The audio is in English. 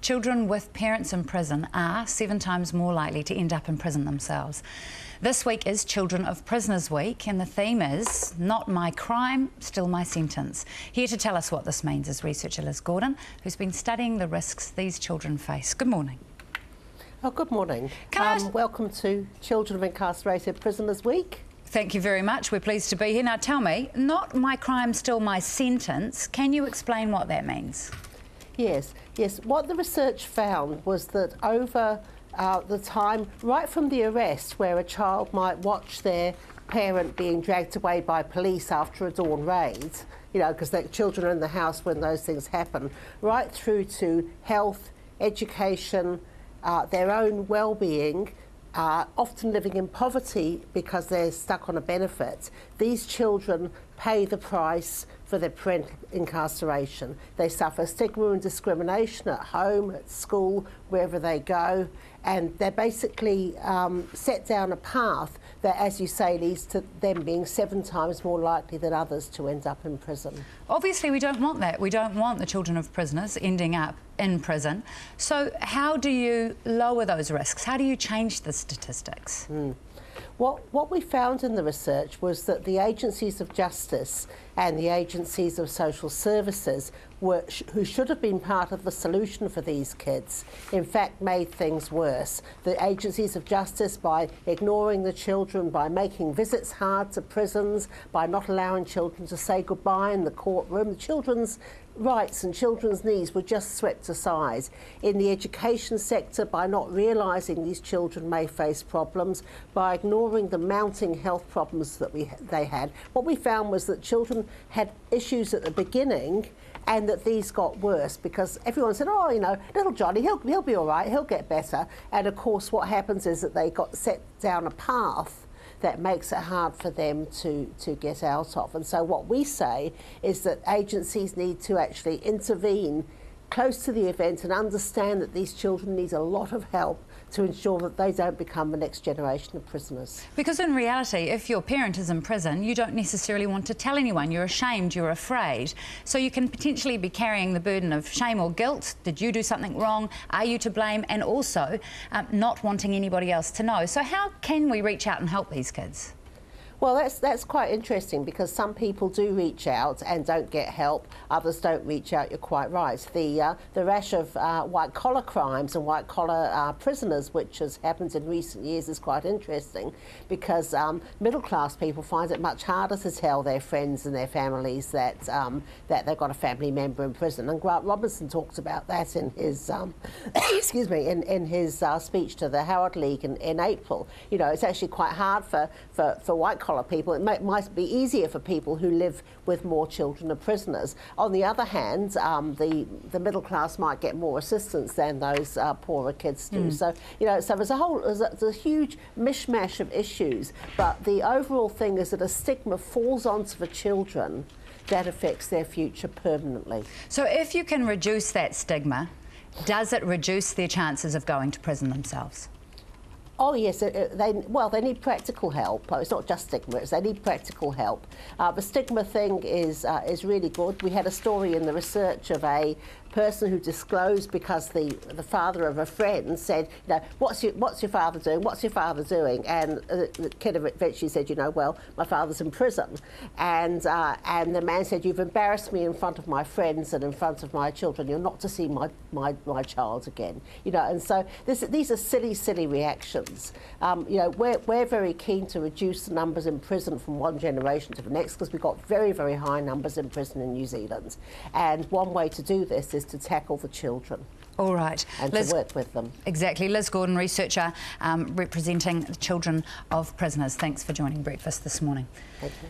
Children with parents in prison are 7 times more likely to end up in prison themselves. This week is Children of Prisoners Week, and the theme is Not My Crime, Still My Sentence. Here to tell us what this means is researcher Liz Gordon, who's been studying the risks these children face. Good morning. Oh, good morning. Welcome to Children of Incarcerated Prisoners Week. Thank you very much. We're pleased to be here. Now tell me, not my crime, still my sentence. Can you explain what that means? Yes. What the research found was that over the time, right from the arrest, where a child might watch their parent being dragged away by police after a dawn raid, you know, because the children are in the house when those things happen, right through to health, education, their own well-being, often living in poverty because they're stuck on a benefit. These children pay the price for their parental incarceration. They suffer stigma and discrimination at home, at school, wherever they go, and they're basically set down a path that, as you say, leads to them being 7 times more likely than others to end up in prison. Obviously, we don't want that. We don't want the children of prisoners ending up in prison. So how do you lower those risks? How do you change the statistics? What we found in the research was that the agencies of justice and the agencies of social services who should have been part of the solution for these kids, in fact made things worse. The agencies of justice, by ignoring the children, by making visits hard to prisons, by not allowing children to say goodbye in the courtroom, the children's rights and children's needs were just swept aside. In the education sector, by not realising these children may face problems, by ignoring the mounting health problems that they had, what we found was that children had issues at the beginning and that these got worse because everyone said, oh, you know, little Johnny, he'll be all right, he'll get better. And of course what happens is that they got set down a path that makes it hard for them to get out of. And so what we say is that agencies need to actually intervene close to the event and understand that these children need a lot of help to ensure that they don't become the next generation of prisoners. Because in reality, if your parent is in prison, you don't necessarily want to tell anyone. You're ashamed, you're afraid. So you can potentially be carrying the burden of shame or guilt. Did you do something wrong? Are you to blame? And also not wanting anybody else to know. So how can we reach out and help these kids? Well, that's quite interesting because some people do reach out and don't get help. Others don't reach out. You're quite right. The rash of white-collar crimes and white-collar prisoners, which has happened in recent years, is quite interesting because middle-class people find it much harder to tell their friends and their families that they've got a family member in prison. And Grant Robinson talked about that in his excuse me, in his speech to the Howard League in April. You know, it's actually quite hard for white-collar people. It might be easier for people who live with more children of prisoners. On the other hand, the middle class might get more assistance than those poorer kids do. So, you know, so there's a huge mishmash of issues, but the overall thing is that a stigma falls onto the children that affects their future permanently. So if you can reduce that stigma, does it reduce their chances of going to prison themselves? Oh yes, they need practical help. It's not just stigma; they need practical help. The stigma thing is really good. We had a story in the research of a person who disclosed because the father of a friend said, you know, what's your father doing? What's your father doing? And the kid eventually said, you know, well, my father's in prison. And the man said, you've embarrassed me in front of my friends and in front of my children. You're not to see my child again. You know, and so these are silly reactions. You know, we're very keen to reduce the numbers in prison from one generation to the next because we've got very high numbers in prison in New Zealand. And one way to do this is to tackle the children. All right. And Liz, to work with them. Exactly. Liz Gordon, researcher representing the children of prisoners. Thanks for joining Breakfast this morning. Thank you.